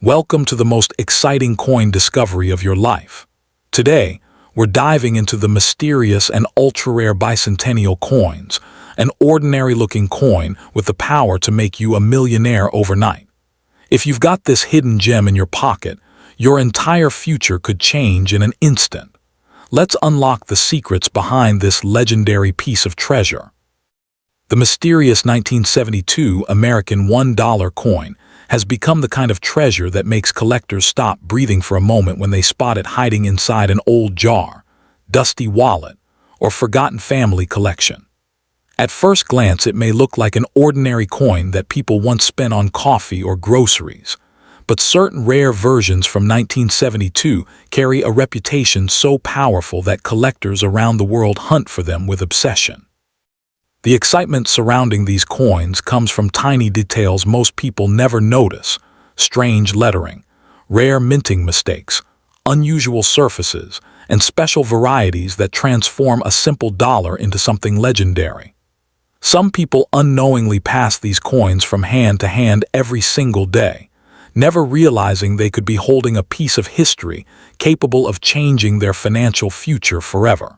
Welcome to the most exciting coin discovery of your life. Today, we're diving into the mysterious and ultra-rare bicentennial coins, an ordinary-looking coin with the power to make you a millionaire overnight. If you've got this hidden gem in your pocket, your entire future could change in an instant. Let's unlock the secrets behind this legendary piece of treasure. The mysterious 1972 American $1 coin has become the kind of treasure that makes collectors stop breathing for a moment when they spot it hiding inside an old jar, dusty wallet, or forgotten family collection. At first glance, it may look like an ordinary coin that people once spent on coffee or groceries, but certain rare versions from 1972 carry a reputation so powerful that collectors around the world hunt for them with obsession. The excitement surrounding these coins comes from tiny details most people never notice: strange lettering, rare minting mistakes, unusual surfaces, and special varieties that transform a simple dollar into something legendary. Some people unknowingly pass these coins from hand to hand every single day, never realizing they could be holding a piece of history capable of changing their financial future forever.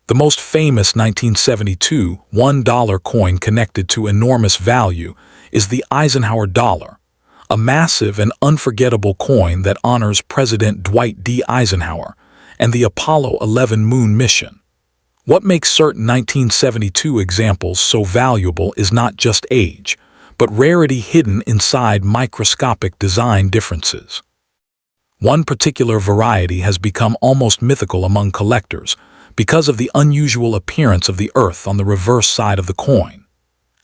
The most famous 1972 $1 coin connected to enormous value is the Eisenhower dollar, a massive and unforgettable coin that honors President Dwight D. Eisenhower and the Apollo 11 moon mission. What makes certain 1972 examples so valuable is not just age, but rarity hidden inside microscopic design differences. One particular variety has become almost mythical among collectors because of the unusual appearance of the Earth on the reverse side of the coin.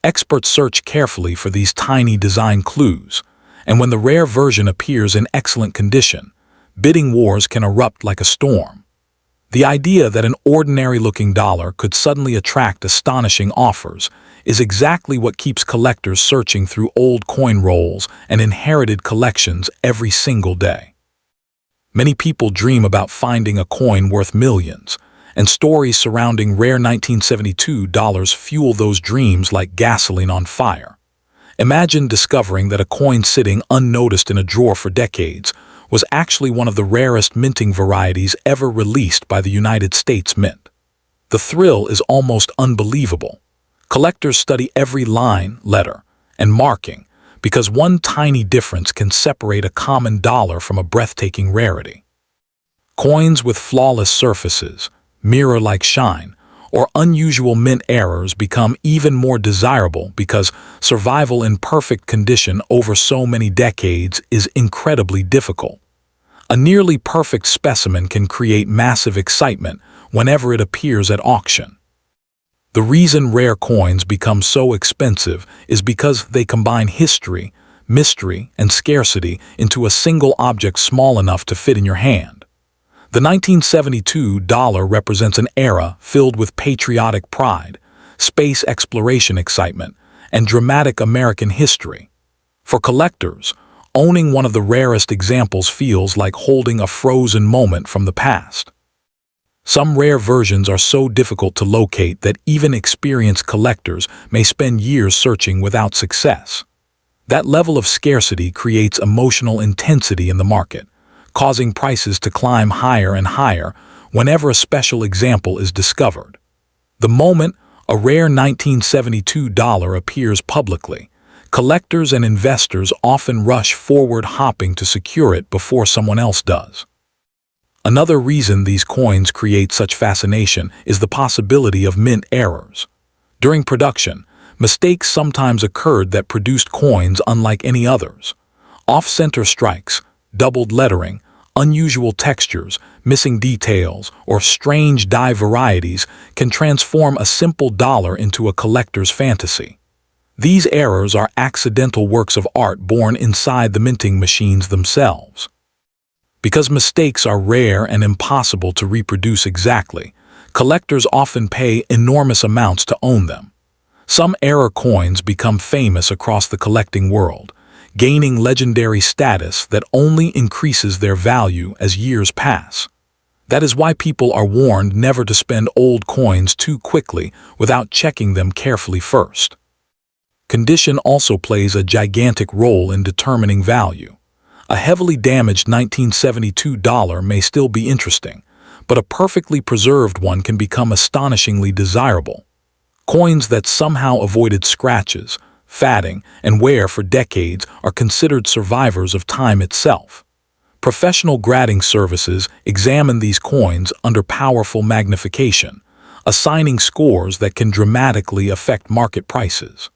Experts search carefully for these tiny design clues, and when the rare version appears in excellent condition, bidding wars can erupt like a storm. The idea that an ordinary-looking dollar could suddenly attract astonishing offers is exactly what keeps collectors searching through old coin rolls and inherited collections every single day. Many people dream about finding a coin worth millions, and stories surrounding rare 1972 dollars fuel those dreams like gasoline on fire. Imagine discovering that a coin sitting unnoticed in a drawer for decades was actually one of the rarest minting varieties ever released by the United States Mint. The thrill is almost unbelievable. Collectors study every line, letter, and marking because one tiny difference can separate a common dollar from a breathtaking rarity. Coins with flawless surfaces, mirror-like shine, or unusual mint errors become even more desirable because survival in perfect condition over so many decades is incredibly difficult. A nearly perfect specimen can create massive excitement whenever it appears at auction. The reason rare coins become so expensive is because they combine history, mystery, and scarcity into a single object small enough to fit in your hand. The 1972 dollar represents an era filled with patriotic pride, space exploration excitement, and dramatic American history. For collectors, owning one of the rarest examples feels like holding a frozen moment from the past. Some rare versions are so difficult to locate that even experienced collectors may spend years searching without success. That level of scarcity creates emotional intensity in the market, causing prices to climb higher and higher whenever a special example is discovered. The moment a rare 1972 dollar appears publicly, collectors and investors often rush forward, hoping to secure it before someone else does. Another reason these coins create such fascination is the possibility of mint errors. During production, mistakes sometimes occurred that produced coins unlike any others. Off-center strikes, doubled lettering, unusual textures, missing details, or strange die varieties can transform a simple dollar into a collector's fantasy. These errors are accidental works of art born inside the minting machines themselves. Because mistakes are rare and impossible to reproduce exactly, collectors often pay enormous amounts to own them. Some error coins become famous across the collecting world, gaining legendary status that only increases their value as years pass. That is why people are warned never to spend old coins too quickly without checking them carefully first. Condition also plays a gigantic role in determining value. A heavily damaged 1972 dollar may still be interesting, but a perfectly preserved one can become astonishingly desirable. Coins that somehow avoided scratches, fatting, and wear for decades are considered survivors of time itself. Professional grading services examine these coins under powerful magnification, assigning scores that can dramatically affect market prices.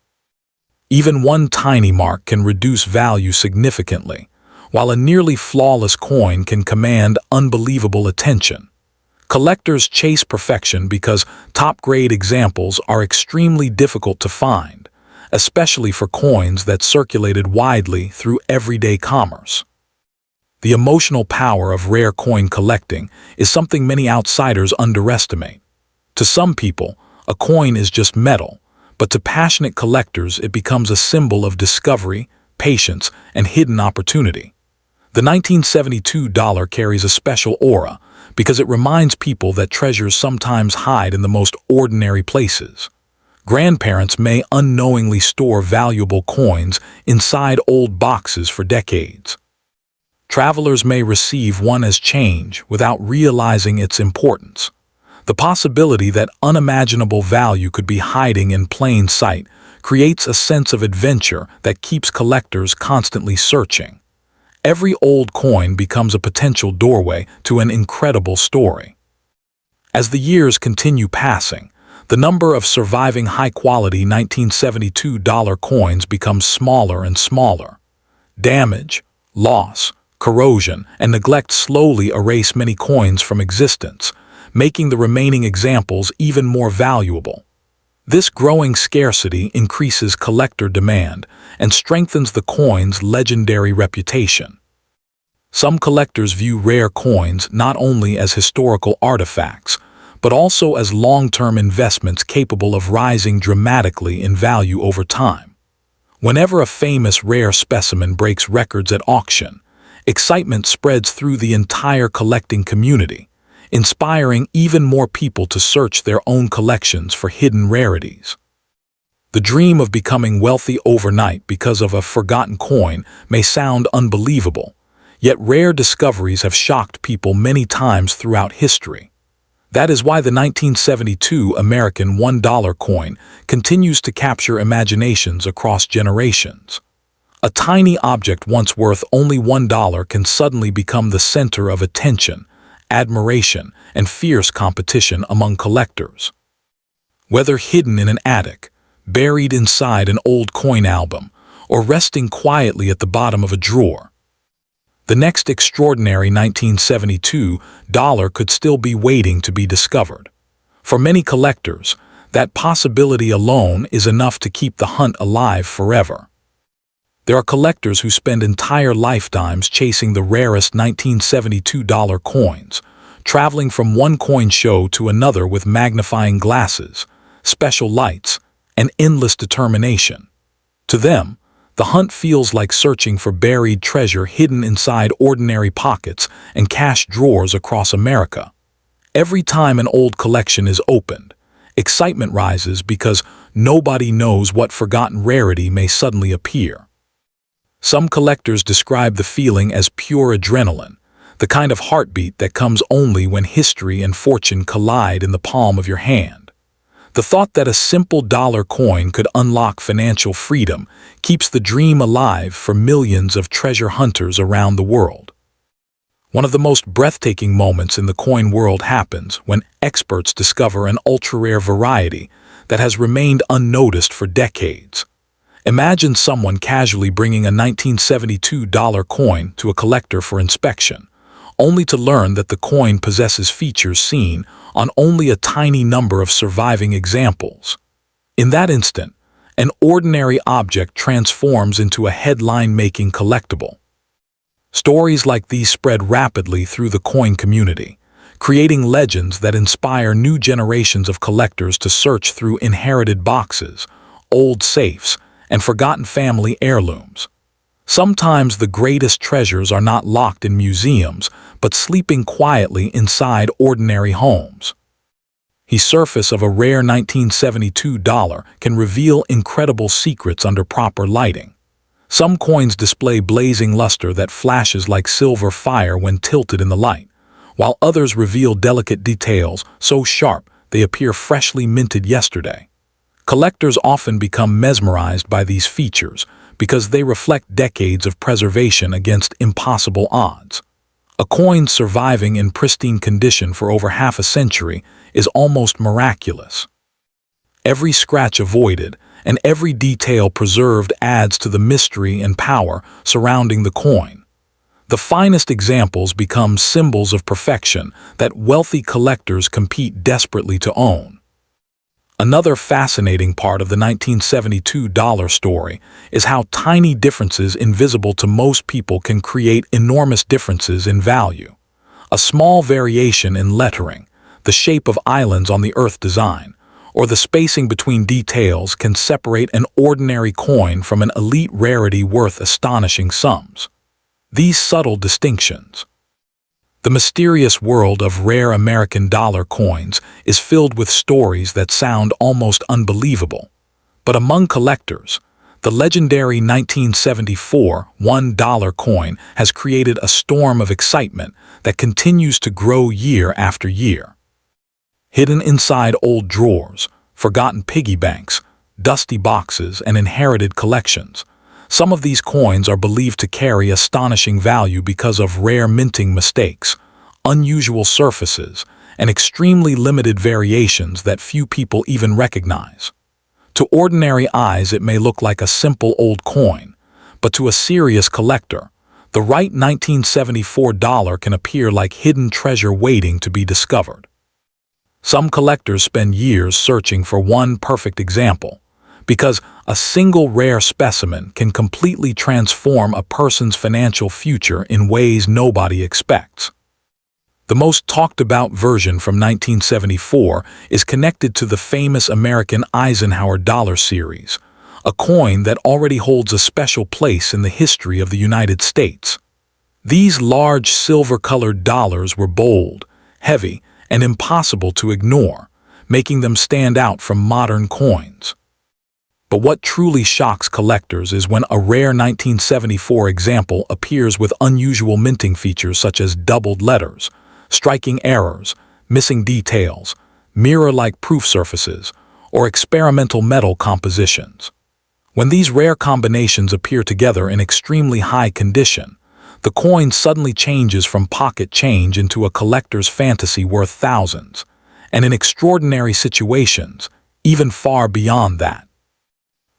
Even one tiny mark can reduce value significantly, while a nearly flawless coin can command unbelievable attention. Collectors chase perfection because top-grade examples are extremely difficult to find, especially for coins that circulated widely through everyday commerce. The emotional power of rare coin collecting is something many outsiders underestimate. To some people, a coin is just metal, but to passionate collectors it becomes a symbol of discovery, patience, and hidden opportunity. The 1972 dollar carries a special aura because it reminds people that treasures sometimes hide in the most ordinary places. Grandparents may unknowingly store valuable coins inside old boxes for decades. Travelers may receive one as change without realizing its importance. The possibility that unimaginable value could be hiding in plain sight creates a sense of adventure that keeps collectors constantly searching. Every old coin becomes a potential doorway to an incredible story. As the years continue passing, the number of surviving high-quality 1972 dollar coins becomes smaller and smaller. Damage, loss, corrosion, and neglect slowly erase many coins from existence, making the remaining examples even more valuable. This growing scarcity increases collector demand and strengthens the coin's legendary reputation. Some collectors view rare coins not only as historical artifacts, but also as long-term investments capable of rising dramatically in value over time. Whenever a famous rare specimen breaks records at auction, excitement spreads through the entire collecting community, inspiring even more people to search their own collections for hidden rarities. The dream of becoming wealthy overnight because of a forgotten coin may sound unbelievable, yet rare discoveries have shocked people many times throughout history. That is why the 1972 American $1 coin continues to capture imaginations across generations. A tiny object once worth only $1 can suddenly become the center of attention, admiration, and fierce competition among collectors. Whether hidden in an attic, buried inside an old coin album, or resting quietly at the bottom of a drawer, the next extraordinary 1972 dollar could still be waiting to be discovered. For many collectors, that possibility alone is enough to keep the hunt alive forever. There are collectors who spend entire lifetimes chasing the rarest 1972 dollar coins, traveling from one coin show to another with magnifying glasses, special lights, and endless determination. To them, the hunt feels like searching for buried treasure hidden inside ordinary pockets and cash drawers across America. Every time an old collection is opened, excitement rises because nobody knows what forgotten rarity may suddenly appear. Some collectors describe the feeling as pure adrenaline, the kind of heartbeat that comes only when history and fortune collide in the palm of your hand. The thought that a simple dollar coin could unlock financial freedom keeps the dream alive for millions of treasure hunters around the world. One of the most breathtaking moments in the coin world happens when experts discover an ultra-rare variety that has remained unnoticed for decades. Imagine someone casually bringing a 1972 dollar coin to a collector for inspection, only to learn that the coin possesses features seen on only a tiny number of surviving examples. In that instant, an ordinary object transforms into a headline-making collectible. Stories like these spread rapidly through the coin community, creating legends that inspire new generations of collectors to search through inherited boxes, old safes, and forgotten family heirlooms. Sometimes the greatest treasures are not locked in museums, but sleeping quietly inside ordinary homes. The surface of a rare 1972 dollar can reveal incredible secrets under proper lighting. Some coins display blazing luster that flashes like silver fire when tilted in the light, while others reveal delicate details so sharp they appear freshly minted yesterday. Collectors often become mesmerized by these features because they reflect decades of preservation against impossible odds. A coin surviving in pristine condition for over half a century is almost miraculous. Every scratch avoided and every detail preserved adds to the mystery and power surrounding the coin. The finest examples become symbols of perfection that wealthy collectors compete desperately to own. Another fascinating part of the 1972 dollar story is how tiny differences invisible to most people can create enormous differences in value. A small variation in lettering, the shape of islands on the Earth design, or the spacing between details can separate an ordinary coin from an elite rarity worth astonishing sums. These subtle distinctions. The mysterious world of rare American dollar coins is filled with stories that sound almost unbelievable. But among collectors, the legendary 1974 $1 coin has created a storm of excitement that continues to grow year after year. Hidden inside old drawers, forgotten piggy banks, dusty boxes, and inherited collections, some of these coins are believed to carry astonishing value because of rare minting mistakes, unusual surfaces, and extremely limited variations that few people even recognize. To ordinary eyes, it may look like a simple old coin, but to a serious collector, the right 1974 dollar can appear like hidden treasure waiting to be discovered. Some collectors spend years searching for one perfect example, because a single rare specimen can completely transform a person's financial future in ways nobody expects. The most talked about version from 1974 is connected to the famous American Eisenhower dollar series, a coin that already holds a special place in the history of the United States. These large silver-colored dollars were bold, heavy, and impossible to ignore, making them stand out from modern coins. But what truly shocks collectors is when a rare 1974 example appears with unusual minting features such as doubled letters, striking errors, missing details, mirror-like proof surfaces, or experimental metal compositions. When these rare combinations appear together in extremely high condition, the coin suddenly changes from pocket change into a collector's fantasy worth thousands, and in extraordinary situations, even far beyond that.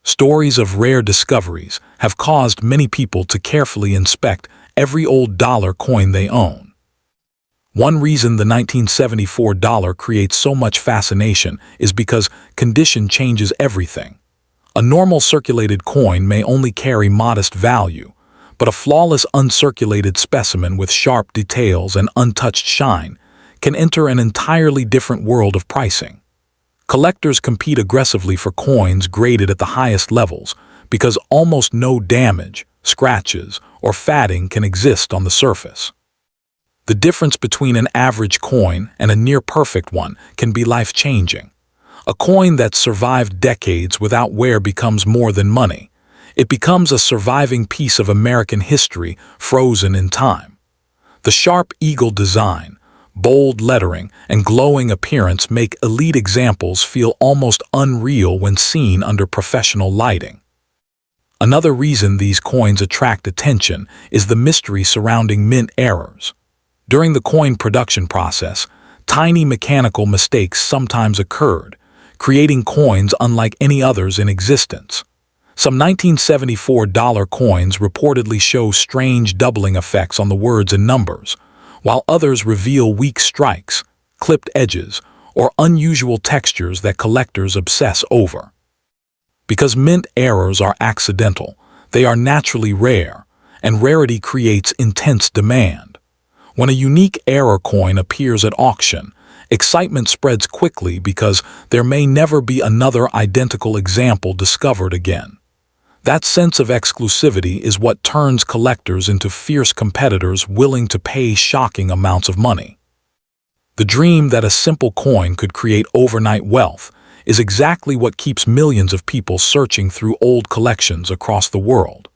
Stories of rare discoveries have caused many people to carefully inspect every old dollar coin they own. One reason the 1974 dollar creates so much fascination is because condition changes everything. A normal circulated coin may only carry modest value, but a flawless uncirculated specimen with sharp details and untouched shine can enter an entirely different world of pricing. Collectors compete aggressively for coins graded at the highest levels because almost no damage, scratches, or fatting can exist on the surface. The difference between an average coin and a near-perfect one can be life-changing. A coin that's survived decades without wear becomes more than money. It becomes a surviving piece of American history frozen in time. The sharp eagle design, bold lettering, and glowing appearance make elite examples feel almost unreal when seen under professional lighting. Another reason these coins attract attention is the mystery surrounding mint errors. During the coin production process, tiny mechanical mistakes sometimes occurred, creating coins unlike any others in existence. Some 1974 dollar coins reportedly show strange doubling effects on the words and numbers, while others reveal weak strikes, clipped edges, or unusual textures that collectors obsess over. Because mint errors are accidental, they are naturally rare, and rarity creates intense demand. When a unique error coin appears at auction, excitement spreads quickly because there may never be another identical example discovered again. That sense of exclusivity is what turns collectors into fierce competitors willing to pay shocking amounts of money. The dream that a simple coin could create overnight wealth is exactly what keeps millions of people searching through old collections across the world.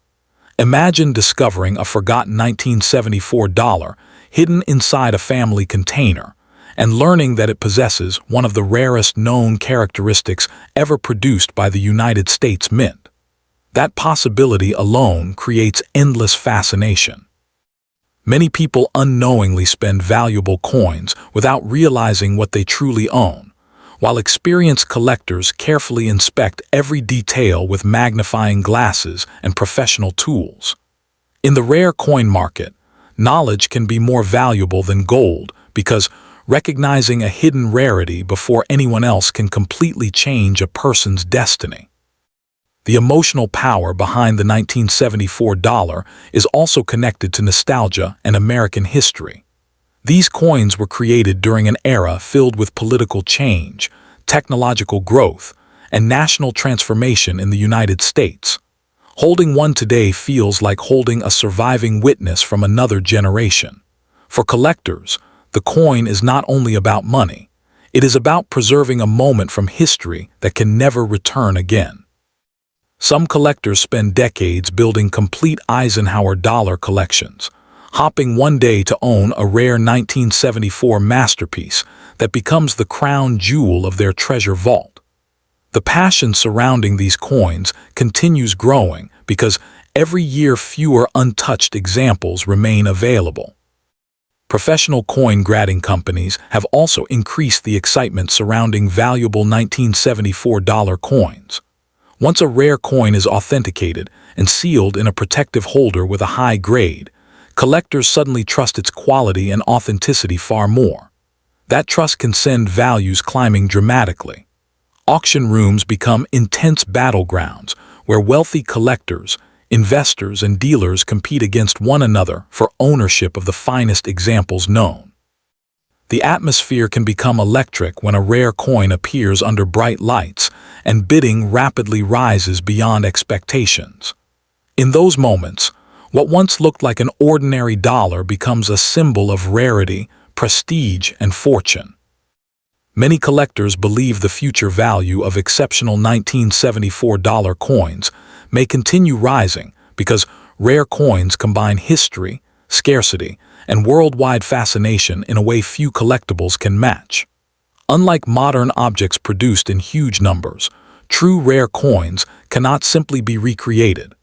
Imagine discovering a forgotten 1974 dollar hidden inside a family container and learning that it possesses one of the rarest known characteristics ever produced by the United States Mint. That possibility alone creates endless fascination. Many people unknowingly spend valuable coins without realizing what they truly own, while experienced collectors carefully inspect every detail with magnifying glasses and professional tools. In the rare coin market, knowledge can be more valuable than gold because recognizing a hidden rarity before anyone else can completely change a person's destiny. The emotional power behind the 1974 dollar is also connected to nostalgia and American history. These coins were created during an era filled with political change, technological growth, and national transformation in the United States. Holding one today feels like holding a surviving witness from another generation. For collectors, the coin is not only about money, it is about preserving a moment from history that can never return again. Some collectors spend decades building complete Eisenhower dollar collections, hopping one day to own a rare 1974 masterpiece that becomes the crown jewel of their treasure vault. The passion surrounding these coins continues growing because every year fewer untouched examples remain available. Professional coin-grading companies have also increased the excitement surrounding valuable 1974 dollar coins. Once a rare coin is authenticated and sealed in a protective holder with a high grade, collectors suddenly trust its quality and authenticity far more. That trust can send values climbing dramatically. Auction rooms become intense battlegrounds where wealthy collectors, investors, and dealers compete against one another for ownership of the finest examples known. The atmosphere can become electric when a rare coin appears under bright lights and bidding rapidly rises beyond expectations. In those moments, what once looked like an ordinary dollar becomes a symbol of rarity, prestige, and fortune. Many collectors believe the future value of exceptional 1974 dollar coins may continue rising because rare coins combine history, scarcity, and worldwide fascination in a way few collectibles can match. Unlike modern objects produced in huge numbers, true rare coins cannot simply be recreated.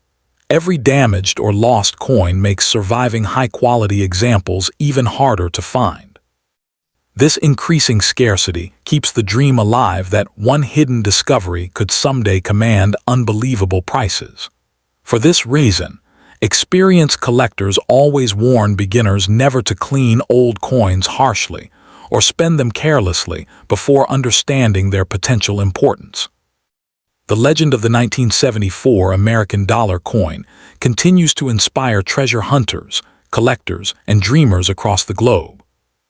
Every damaged or lost coin makes surviving high-quality examples even harder to find. This increasing scarcity keeps the dream alive that one hidden discovery could someday command unbelievable prices. For this reason, experienced collectors always warn beginners never to clean old coins harshly or spend them carelessly before understanding their potential importance. The legend of the 1974 American dollar coin continues to inspire treasure hunters, collectors, and dreamers across the globe.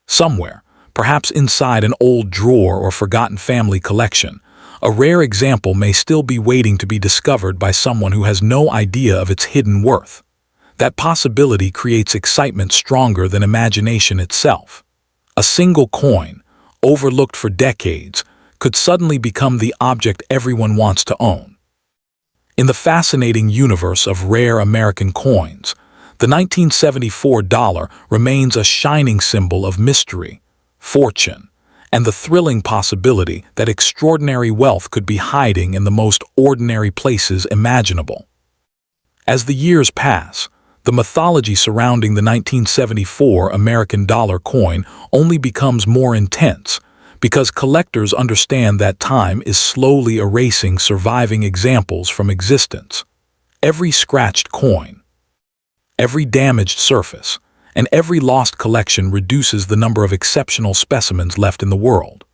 Somewhere, perhaps inside an old drawer or forgotten family collection, a rare example may still be waiting to be discovered by someone who has no idea of its hidden worth. That possibility creates excitement stronger than imagination itself. A single coin, overlooked for decades, could suddenly become the object everyone wants to own. In the fascinating universe of rare American coins, the 1974 dollar remains a shining symbol of mystery, fortune, and the thrilling possibility that extraordinary wealth could be hiding in the most ordinary places imaginable. As the years pass, the mythology surrounding the 1974 American dollar coin only becomes more intense because collectors understand that time is slowly erasing surviving examples from existence. Every scratched coin, every damaged surface, and every lost collection reduces the number of exceptional specimens left in the world.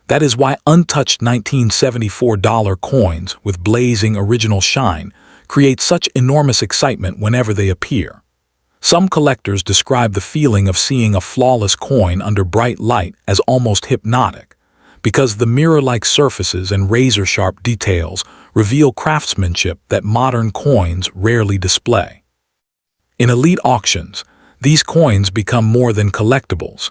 That is why untouched 1974 dollar coins with blazing original shine create such enormous excitement whenever they appear. Some collectors describe the feeling of seeing a flawless coin under bright light as almost hypnotic, because the mirror-like surfaces and razor-sharp details reveal craftsmanship that modern coins rarely display. In elite auctions, these coins become more than collectibles.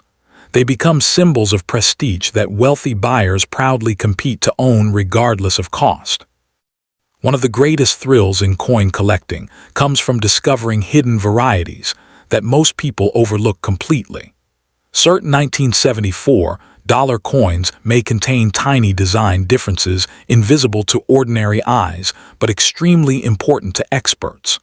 They become symbols of prestige that wealthy buyers proudly compete to own regardless of cost. One of the greatest thrills in coin collecting comes from discovering hidden varieties that most people overlook completely. Certain 1974 dollar coins may contain tiny design differences invisible to ordinary eyes but extremely important to experts.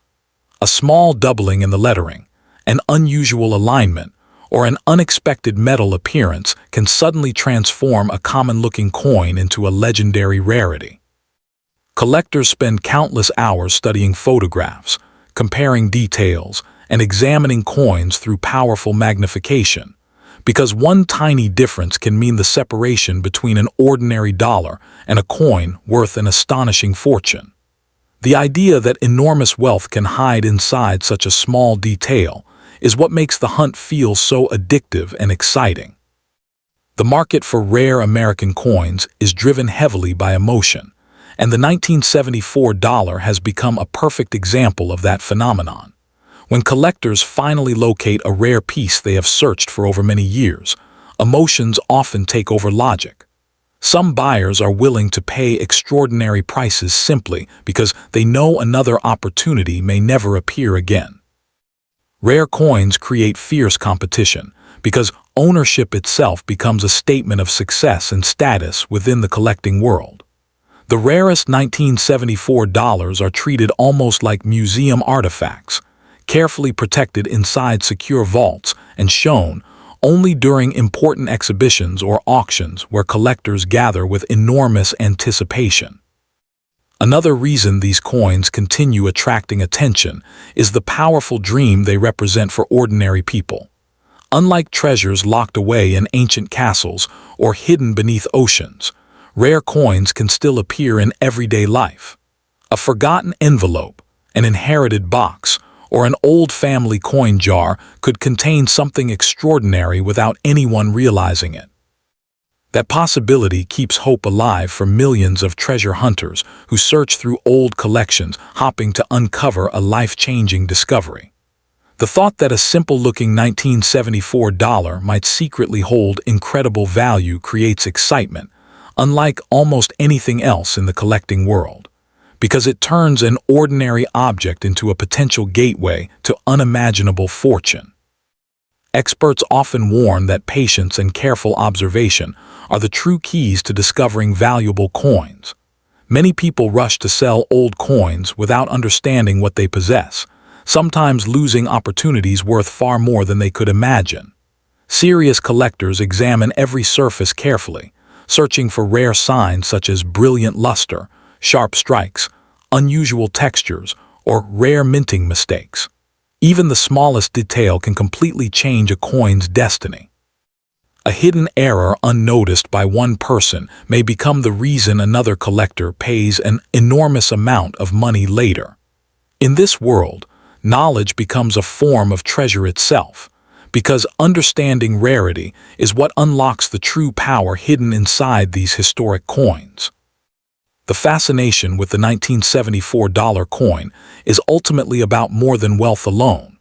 A small doubling in the lettering, an unusual alignment, or an unexpected metal appearance can suddenly transform a common-looking coin into a legendary rarity. Collectors spend countless hours studying photographs, comparing details, and examining coins through powerful magnification, because one tiny difference can mean the separation between an ordinary dollar and a coin worth an astonishing fortune. The idea that enormous wealth can hide inside such a small detail is what makes the hunt feel so addictive and exciting. The market for rare American coins is driven heavily by emotion, and the 1974 dollar has become a perfect example of that phenomenon. When collectors finally locate a rare piece they have searched for over many years, emotions often take over logic. Some buyers are willing to pay extraordinary prices simply because they know another opportunity may never appear again. Rare coins create fierce competition because ownership itself becomes a statement of success and status within the collecting world. The rarest 1974 dollars are treated almost like museum artifacts, carefully protected inside secure vaults and shown only during important exhibitions or auctions where collectors gather with enormous anticipation. Another reason these coins continue attracting attention is the powerful dream they represent for ordinary people. Unlike treasures locked away in ancient castles or hidden beneath oceans, rare coins can still appear in everyday life. A forgotten envelope, an inherited box, or an old family coin jar could contain something extraordinary without anyone realizing it. That possibility keeps hope alive for millions of treasure hunters who search through old collections, hoping to uncover a life-changing discovery. The thought that a simple-looking 1974 dollar might secretly hold incredible value creates excitement, unlike almost anything else in the collecting world, because it turns an ordinary object into a potential gateway to unimaginable fortune. Experts often warn that patience and careful observation are the true keys to discovering valuable coins. Many people rush to sell old coins without understanding what they possess, sometimes losing opportunities worth far more than they could imagine. Serious collectors examine every surface carefully, searching for rare signs such as brilliant luster, sharp strikes, unusual textures, or rare minting mistakes. Even the smallest detail can completely change a coin's destiny. A hidden error unnoticed by one person may become the reason another collector pays an enormous amount of money later. In this world, knowledge becomes a form of treasure itself, because understanding rarity is what unlocks the true power hidden inside these historic coins. The fascination with the 1974 dollar coin is ultimately about more than wealth alone.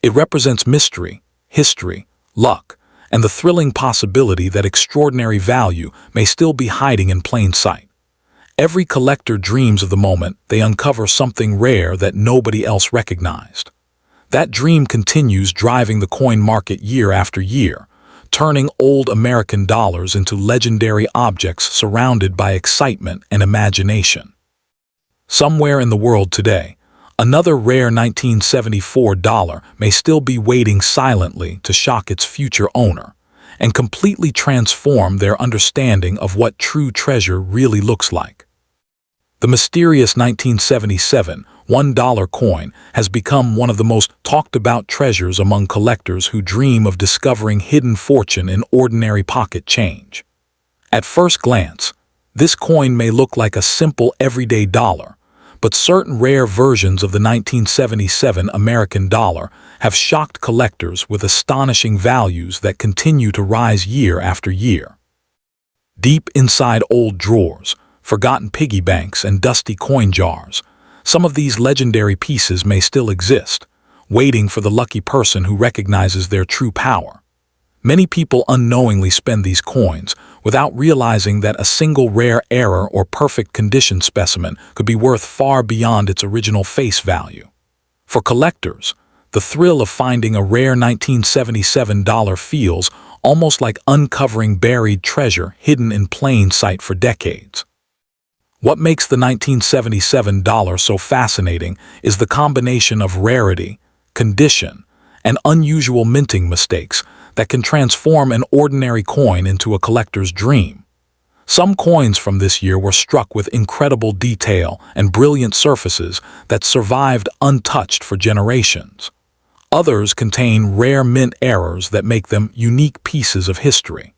It represents mystery, history, luck, and the thrilling possibility that extraordinary value may still be hiding in plain sight. Every collector dreams of the moment they uncover something rare that nobody else recognized. That dream continues driving the coin market year after year, turning old American dollars into legendary objects surrounded by excitement and imagination. Somewhere in the world today, another rare 1974 dollar may still be waiting silently to shock its future owner and completely transform their understanding of what true treasure really looks like. The mysterious 1977 $1 coin has become one of the most talked-about treasures among collectors who dream of discovering hidden fortune in ordinary pocket change. At first glance, this coin may look like a simple everyday dollar, but certain rare versions of the 1977 American dollar have shocked collectors with astonishing values that continue to rise year after year. Deep inside old drawers, forgotten piggy banks, and dusty coin jars, some of these legendary pieces may still exist, waiting for the lucky person who recognizes their true power. Many people unknowingly spend these coins without realizing that a single rare error or perfect condition specimen could be worth far beyond its original face value. For collectors, the thrill of finding a rare $1977 feels almost like uncovering buried treasure hidden in plain sight for decades. What makes the $1977 so fascinating is the combination of rarity, condition, and unusual minting mistakes that can transform an ordinary coin into a collector's dream. Some coins from this year were struck with incredible detail and brilliant surfaces that survived untouched for generations. Others contain rare mint errors that make them unique pieces of history.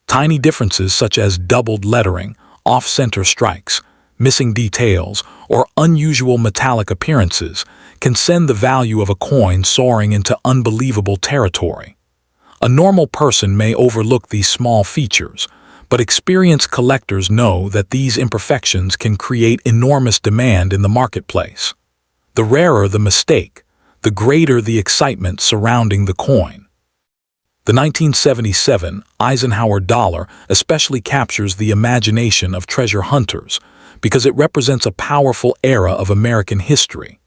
Tiny differences such as doubled lettering, off-center strikes, missing details, or unusual metallic appearances can send the value of a coin soaring into unbelievable territory. A normal person may overlook these small features, but experienced collectors know that these imperfections can create enormous demand in the marketplace. The rarer the mistake, the greater the excitement surrounding the coin. The 1977 Eisenhower dollar especially captures the imagination of treasure hunters because it represents a powerful era of American history.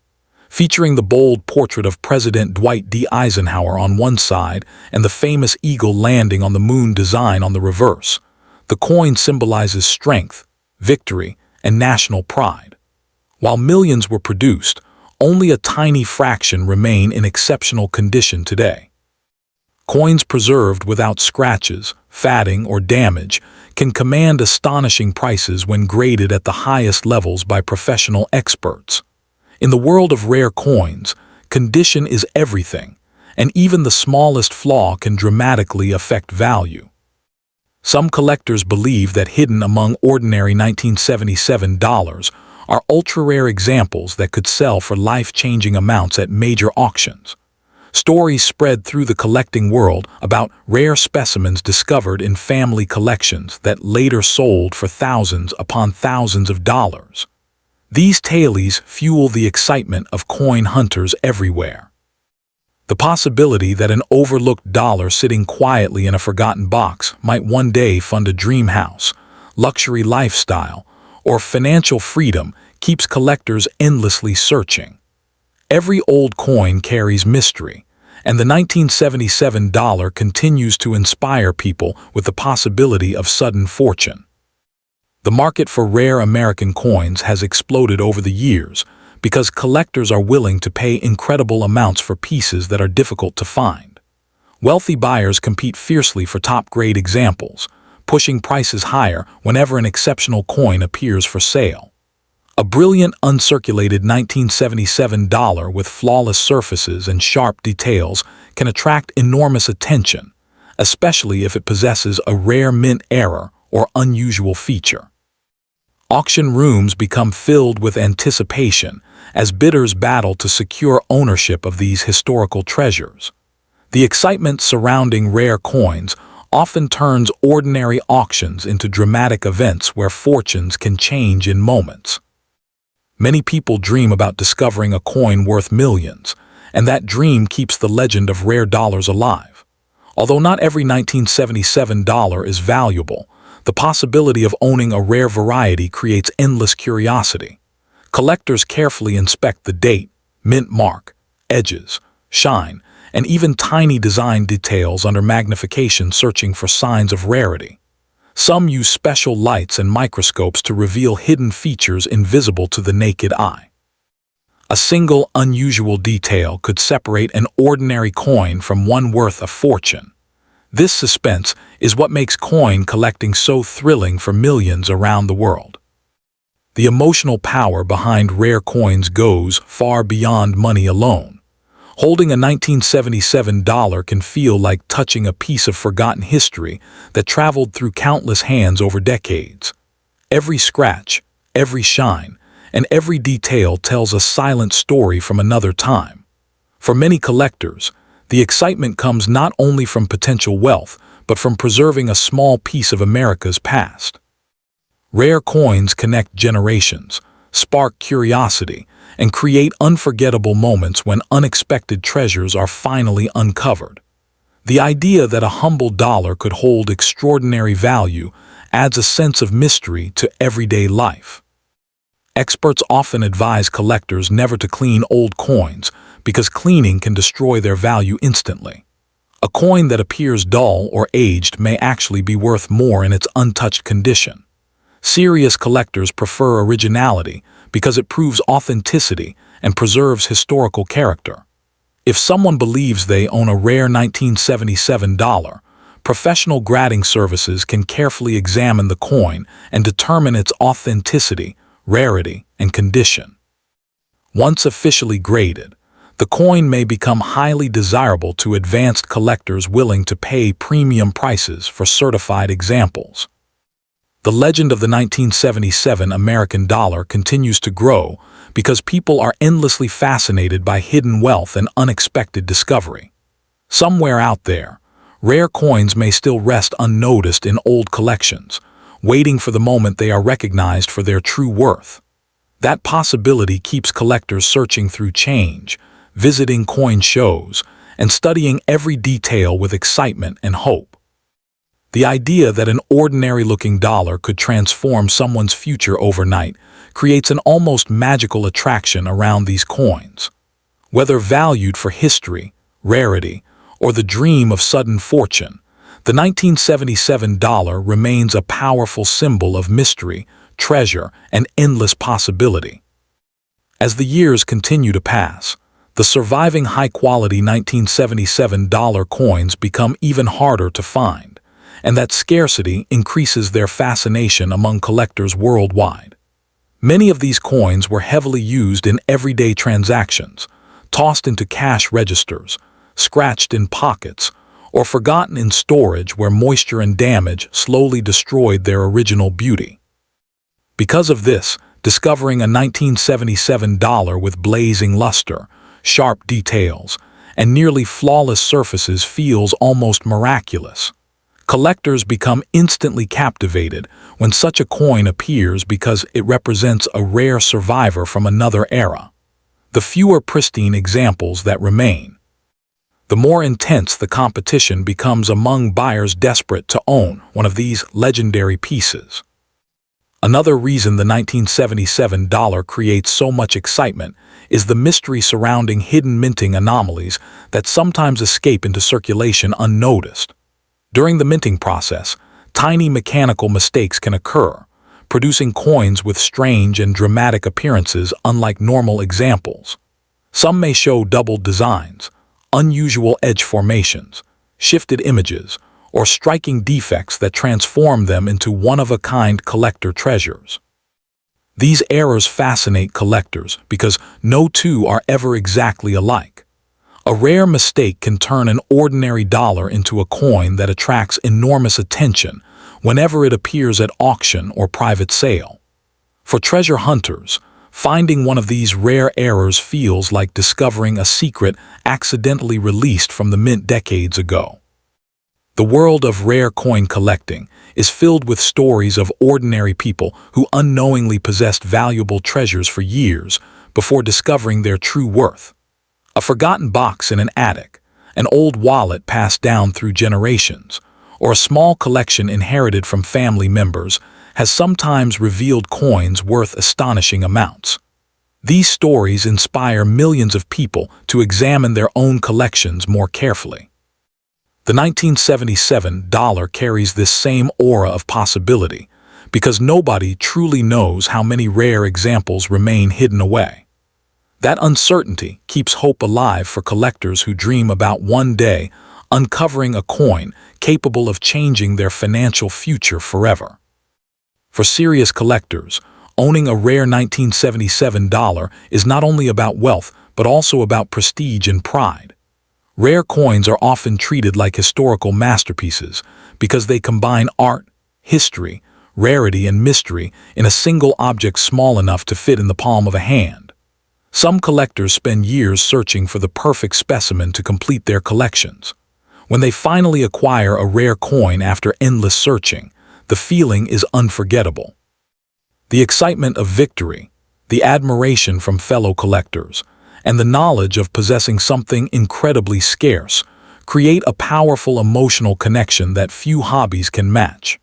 Featuring the bold portrait of President Dwight D. Eisenhower on one side and the famous eagle landing on the moon design on the reverse, the coin symbolizes strength, victory, and national pride. While millions were produced, only a tiny fraction remain in exceptional condition today. Coins preserved without scratches, fatting, or damage can command astonishing prices when graded at the highest levels by professional experts. In the world of rare coins, condition is everything, and even the smallest flaw can dramatically affect value. Some collectors believe that hidden among ordinary $1977 are ultra-rare examples that could sell for life-changing amounts at major auctions. Stories spread through the collecting world about rare specimens discovered in family collections that later sold for thousands upon thousands of dollars. These tales fuel the excitement of coin hunters everywhere. The possibility that an overlooked dollar sitting quietly in a forgotten box might one day fund a dream house, luxury lifestyle, or financial freedom keeps collectors endlessly searching. Every old coin carries mystery, and the $1977 continues to inspire people with the possibility of sudden fortune. The market for rare American coins has exploded over the years because collectors are willing to pay incredible amounts for pieces that are difficult to find. Wealthy buyers compete fiercely for top-grade examples, pushing prices higher whenever an exceptional coin appears for sale. A brilliant uncirculated $1977 with flawless surfaces and sharp details can attract enormous attention, especially if it possesses a rare mint error or unusual feature. Auction rooms become filled with anticipation as bidders battle to secure ownership of these historical treasures. The excitement surrounding rare coins often turns ordinary auctions into dramatic events where fortunes can change in moments. Many people dream about discovering a coin worth millions, and that dream keeps the legend of rare dollars alive. Although not every $1977 is valuable, the possibility of owning a rare variety creates endless curiosity. Collectors carefully inspect the date, mint mark, edges, shine, and even tiny design details under magnification, searching for signs of rarity. Some use special lights and microscopes to reveal hidden features invisible to the naked eye. A single unusual detail could separate an ordinary coin from one worth a fortune. This suspense is what makes coin collecting so thrilling for millions around the world. The emotional power behind rare coins goes far beyond money alone. Holding a $1977 can feel like touching a piece of forgotten history that traveled through countless hands over decades. Every scratch, every shine, and every detail tells a silent story from another time. For many collectors, the excitement comes not only from potential wealth, but from preserving a small piece of America's past. Rare coins connect generations, spark curiosity, and create unforgettable moments when unexpected treasures are finally uncovered. The idea that a humble dollar could hold extraordinary value adds a sense of mystery to everyday life. Experts often advise collectors never to clean old coins because cleaning can destroy their value instantly. A coin that appears dull or aged may actually be worth more in its untouched condition. Serious collectors prefer originality because it proves authenticity and preserves historical character. If someone believes they own a rare 1977 dollar, professional grading services can carefully examine the coin and determine its authenticity, rarity, and condition. Once officially graded, the coin may become highly desirable to advanced collectors willing to pay premium prices for certified examples. The legend of the 1977 American dollar continues to grow because people are endlessly fascinated by hidden wealth and unexpected discovery. Somewhere out there, rare coins may still rest unnoticed in old collections, waiting for the moment they are recognized for their true worth. That possibility keeps collectors searching through change, visiting coin shows, and studying every detail with excitement and hope. The idea that an ordinary-looking dollar could transform someone's future overnight creates an almost magical attraction around these coins. Whether valued for history, rarity, or the dream of sudden fortune, the 1977 dollar remains a powerful symbol of mystery, treasure, and endless possibility. As the years continue to pass, the surviving high-quality 1977 dollar coins become even harder to find, and that scarcity increases their fascination among collectors worldwide. Many of these coins were heavily used in everyday transactions, tossed into cash registers, scratched in pockets, or forgotten in storage where moisture and damage slowly destroyed their original beauty. Because of this, discovering a 1977 dollar with blazing luster, sharp details, and nearly flawless surfaces feels almost miraculous. Collectors become instantly captivated when such a coin appears because it represents a rare survivor from another era. The fewer pristine examples that remain, the more intense the competition becomes among buyers desperate to own one of these legendary pieces. Another reason the 1977 dollar creates so much excitement is the mystery surrounding hidden minting anomalies that sometimes escape into circulation unnoticed. During the minting process, tiny mechanical mistakes can occur, producing coins with strange and dramatic appearances unlike normal examples. Some may show doubled designs, unusual edge formations, shifted images, or striking defects that transform them into one-of-a-kind collector treasures. These errors fascinate collectors because no two are ever exactly alike. A rare mistake can turn an ordinary dollar into a coin that attracts enormous attention whenever it appears at auction or private sale. For treasure hunters, finding one of these rare errors feels like discovering a secret accidentally released from the mint decades ago. The world of rare coin collecting is filled with stories of ordinary people who unknowingly possessed valuable treasures for years before discovering their true worth. A forgotten box in an attic, an old wallet passed down through generations, or a small collection inherited from family members has sometimes revealed coins worth astonishing amounts. These stories inspire millions of people to examine their own collections more carefully. The 1977 dollar carries this same aura of possibility because nobody truly knows how many rare examples remain hidden away. That uncertainty keeps hope alive for collectors who dream about one day uncovering a coin capable of changing their financial future forever. For serious collectors, owning a rare 1977 dollar is not only about wealth but also about prestige and pride. Rare coins are often treated like historical masterpieces because they combine art, history, rarity, and mystery in a single object small enough to fit in the palm of a hand. Some collectors spend years searching for the perfect specimen to complete their collections. When they finally acquire a rare coin after endless searching, the feeling is unforgettable. The excitement of victory, the admiration from fellow collectors, and the knowledge of possessing something incredibly scarce create a powerful emotional connection that few hobbies can match.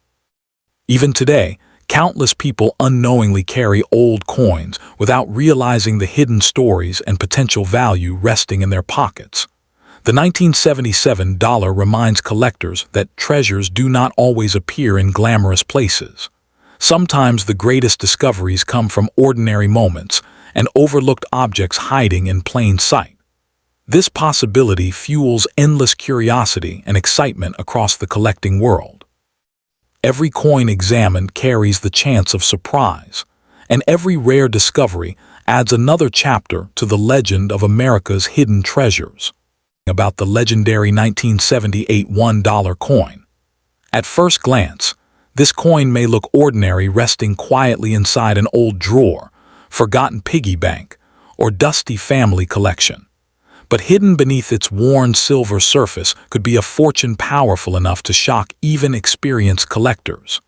Even today, countless people unknowingly carry old coins without realizing the hidden stories and potential value resting in their pockets. The 1977 dollar reminds collectors that treasures do not always appear in glamorous places. Sometimes the greatest discoveries come from ordinary moments and overlooked objects hiding in plain sight. This possibility fuels endless curiosity and excitement across the collecting world. Every coin examined carries the chance of surprise, and every rare discovery adds another chapter to the legend of America's hidden treasures. About the legendary 1978 $1 coin. At first glance, this coin may look ordinary, resting quietly inside an old drawer, forgotten piggy bank, or dusty family collection. But hidden beneath its worn silver surface could be a fortune powerful enough to shock even experienced collectors.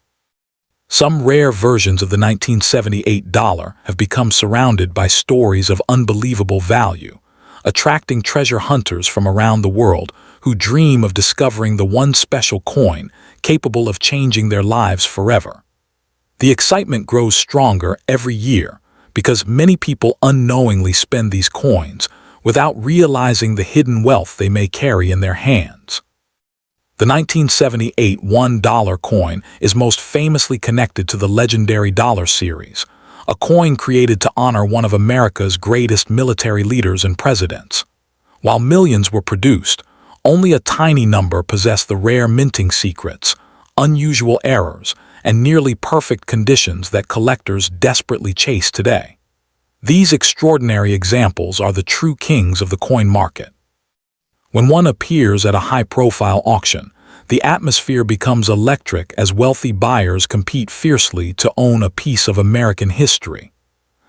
Some rare versions of the 1978 dollar have become surrounded by stories of unbelievable value, attracting treasure hunters from around the world who dream of discovering the one special coin capable of changing their lives forever. The excitement grows stronger every year because many people unknowingly spend these coins without realizing the hidden wealth they may carry in their hands. The 1978 $1 coin is most famously connected to the legendary dollar series, a coin created to honor one of America's greatest military leaders and presidents. While millions were produced, only a tiny number possessed the rare minting secrets, unusual errors, and nearly perfect conditions that collectors desperately chase today. These extraordinary examples are the true kings of the coin market. When one appears at a high-profile auction, the atmosphere becomes electric as wealthy buyers compete fiercely to own a piece of American history.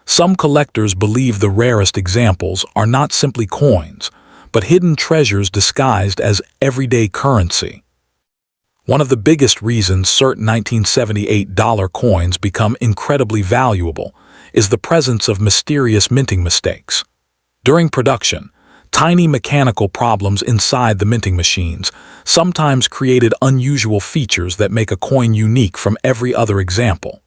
Some collectors believe the rarest examples are not simply coins, but hidden treasures disguised as everyday currency. One of the biggest reasons certain 1978 dollar coins become incredibly valuable is the presence of mysterious minting mistakes. During production, tiny mechanical problems inside the minting machines sometimes created unusual features that make a coin unique from every other example.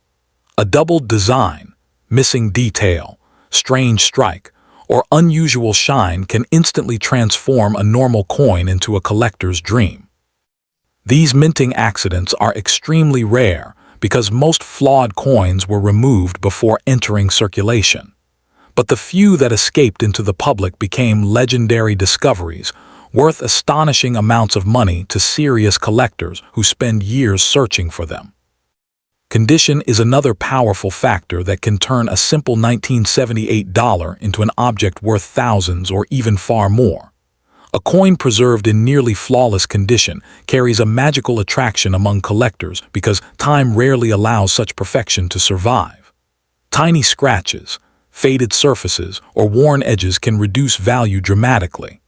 A doubled design, missing detail, strange strike, or unusual shine can instantly transform a normal coin into a collector's dream. These minting accidents are extremely rare because most flawed coins were removed before entering circulation. But the few that escaped into the public became legendary discoveries, worth astonishing amounts of money to serious collectors who spend years searching for them. Condition is another powerful factor that can turn a simple 1978 dollar into an object worth thousands or even far more. A coin preserved in nearly flawless condition carries a magical attraction among collectors because time rarely allows such perfection to survive. Tiny scratches, faded surfaces, or worn edges can reduce value dramatically.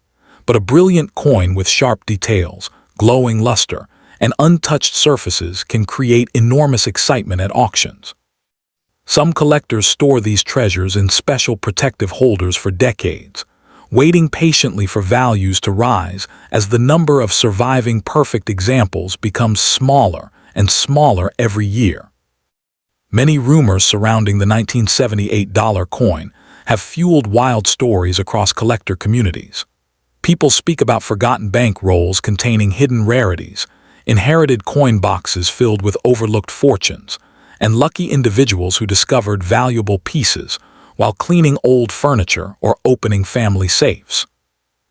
But a brilliant coin with sharp details, glowing luster, and untouched surfaces can create enormous excitement at auctions. Some collectors store these treasures in special protective holders for decades, waiting patiently for values to rise as the number of surviving perfect examples becomes smaller and smaller every year. Many rumors surrounding the 1978 dollar coin have fueled wild stories across collector communities. People speak about forgotten bank rolls containing hidden rarities, inherited coin boxes filled with overlooked fortunes, and lucky individuals who discovered valuable pieces while cleaning old furniture or opening family safes.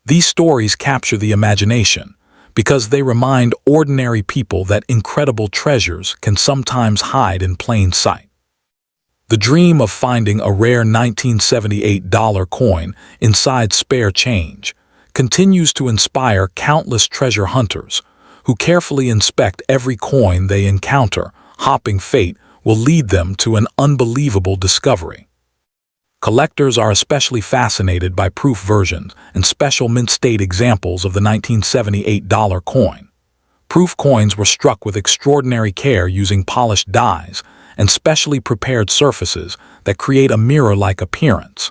These stories capture the imagination because they remind ordinary people that incredible treasures can sometimes hide in plain sight. The dream of finding a rare 1978 dollar coin inside spare change continues to inspire countless treasure hunters who carefully inspect every coin they encounter, hoping fate will lead them to an unbelievable discovery. Collectors are especially fascinated by proof versions and special mint state examples of the 1978 dollar coin. Proof coins were struck with extraordinary care using polished dies and specially prepared surfaces that create a mirror-like appearance.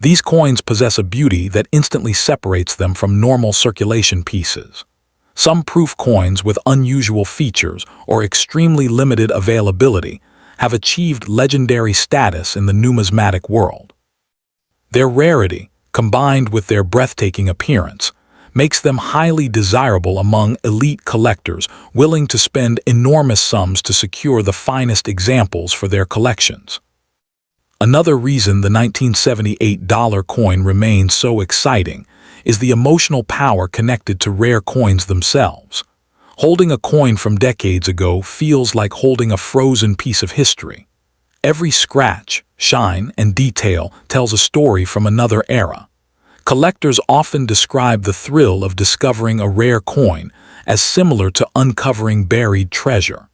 These coins possess a beauty that instantly separates them from normal circulation pieces. Some proof coins with unusual features or extremely limited availability have achieved legendary status in the numismatic world. Their rarity, combined with their breathtaking appearance, makes them highly desirable among elite collectors willing to spend enormous sums to secure the finest examples for their collections. Another reason the 1978 dollar coin remains so exciting is the emotional power connected to rare coins themselves. Holding a coin from decades ago feels like holding a frozen piece of history. Every scratch, shine, and detail tells a story from another era. Collectors often describe the thrill of discovering a rare coin as similar to uncovering buried treasure.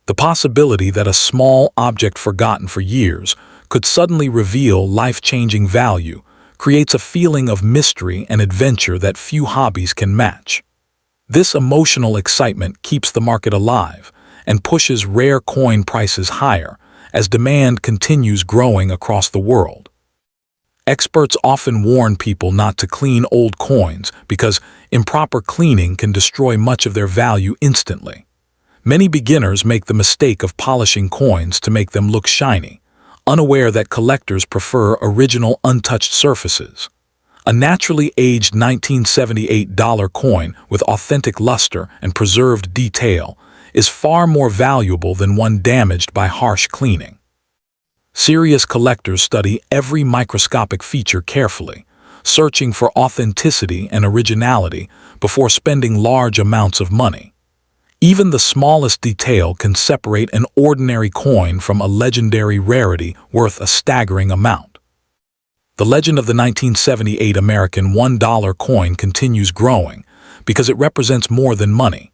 The possibility that a small object forgotten for years could suddenly reveal life-changing value creates a feeling of mystery and adventure that few hobbies can match. This emotional excitement keeps the market alive and pushes rare coin prices higher as demand continues growing across the world. Experts often warn people not to clean old coins because improper cleaning can destroy much of their value instantly. Many beginners make the mistake of polishing coins to make them look shiny, unaware that collectors prefer original untouched surfaces. A naturally aged 1978 dollar coin with authentic luster and preserved detail is far more valuable than one damaged by harsh cleaning. Serious collectors study every microscopic feature carefully, searching for authenticity and originality before spending large amounts of money. Even the smallest detail can separate an ordinary coin from a legendary rarity worth a staggering amount. The legend of the 1978 American $1 coin continues growing because it represents more than money.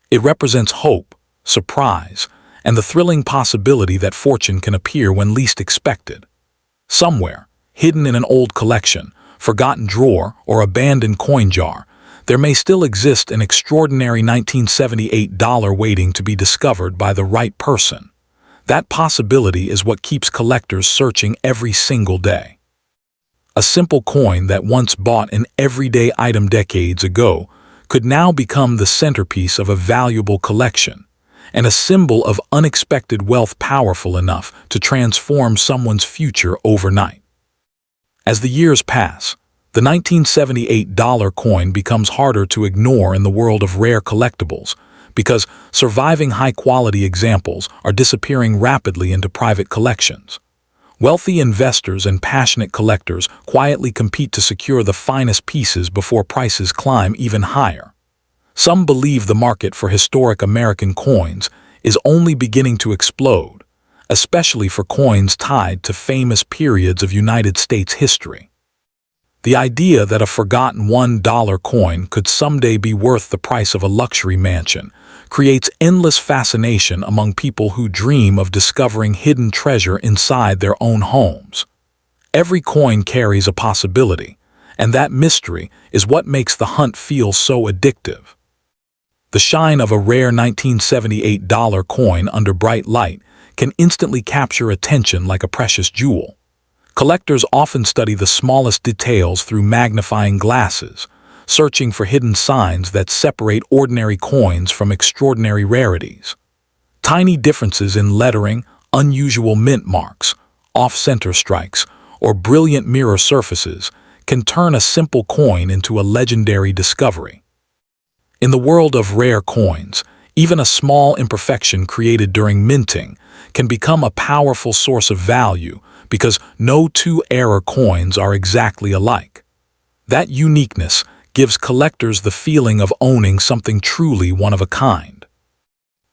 It represents hope, surprise, and the thrilling possibility that fortune can appear when least expected. Somewhere, hidden in an old collection, forgotten drawer, or abandoned coin jar, there may still exist an extraordinary 1978 dollar waiting to be discovered by the right person. That possibility is what keeps collectors searching every single day. A simple coin that once bought an everyday item decades ago could now become the centerpiece of a valuable collection, and a symbol of unexpected wealth powerful enough to transform someone's future overnight. As the years pass, the 1978 dollar coin becomes harder to ignore in the world of rare collectibles because surviving high-quality examples are disappearing rapidly into private collections. Wealthy investors and passionate collectors quietly compete to secure the finest pieces before prices climb even higher. Some believe the market for historic American coins is only beginning to explode, especially for coins tied to famous periods of United States history. The idea that a forgotten $1 coin could someday be worth the price of a luxury mansion creates endless fascination among people who dream of discovering hidden treasure inside their own homes. Every coin carries a possibility, and that mystery is what makes the hunt feel so addictive. The shine of a rare 1978 dollar coin under bright light can instantly capture attention like a precious jewel. Collectors often study the smallest details through magnifying glasses, searching for hidden signs that separate ordinary coins from extraordinary rarities. Tiny differences in lettering, unusual mint marks, off-center strikes, or brilliant mirror surfaces can turn a simple coin into a legendary discovery. In the world of rare coins, even a small imperfection created during minting can become a powerful source of value because no two error coins are exactly alike. That uniqueness gives collectors the feeling of owning something truly one of a kind.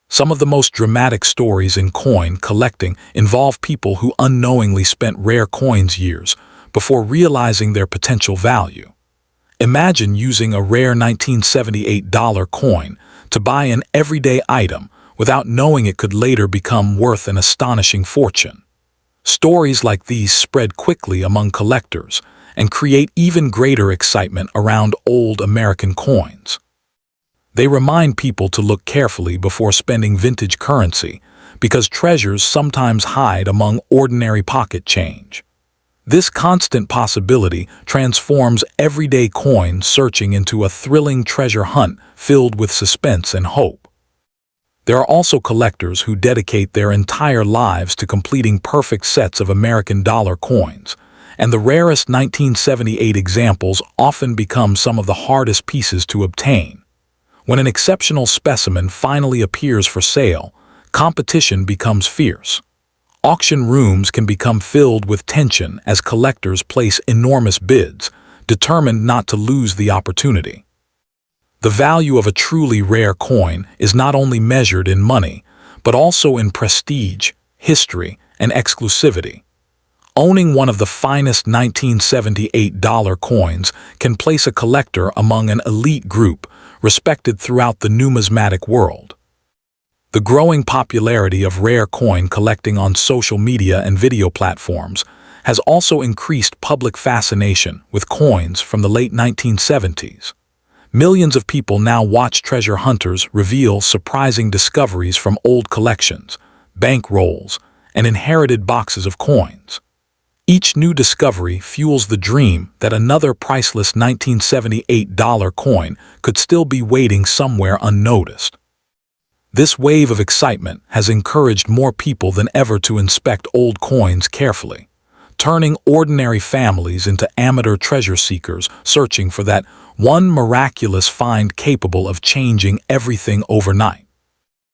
Some of the most dramatic stories in coin collecting involve people who unknowingly spent rare coins years before realizing their potential value. Imagine using a rare 1978 dollar coin to buy an everyday item without knowing it could later become worth an astonishing fortune. Stories like these spread quickly among collectors and create even greater excitement around old American coins. They remind people to look carefully before spending vintage currency because treasures sometimes hide among ordinary pocket change. This constant possibility transforms everyday coin searching into a thrilling treasure hunt filled with suspense and hope. There are also collectors who dedicate their entire lives to completing perfect sets of American dollar coins, and the rarest 1978 examples often become some of the hardest pieces to obtain. When an exceptional specimen finally appears for sale, competition becomes fierce. Auction rooms can become filled with tension as collectors place enormous bids, determined not to lose the opportunity. The value of a truly rare coin is not only measured in money, but also in prestige, history, and exclusivity. Owning one of the finest 1978 dollar coins can place a collector among an elite group respected throughout the numismatic world. The growing popularity of rare coin collecting on social media and video platforms has also increased public fascination with coins from the late 1970s. Millions of people now watch treasure hunters reveal surprising discoveries from old collections, bank rolls, and inherited boxes of coins. Each new discovery fuels the dream that another priceless 1978 dollar coin could still be waiting somewhere unnoticed. This wave of excitement has encouraged more people than ever to inspect old coins carefully, turning ordinary families into amateur treasure seekers searching for that one miraculous find capable of changing everything overnight.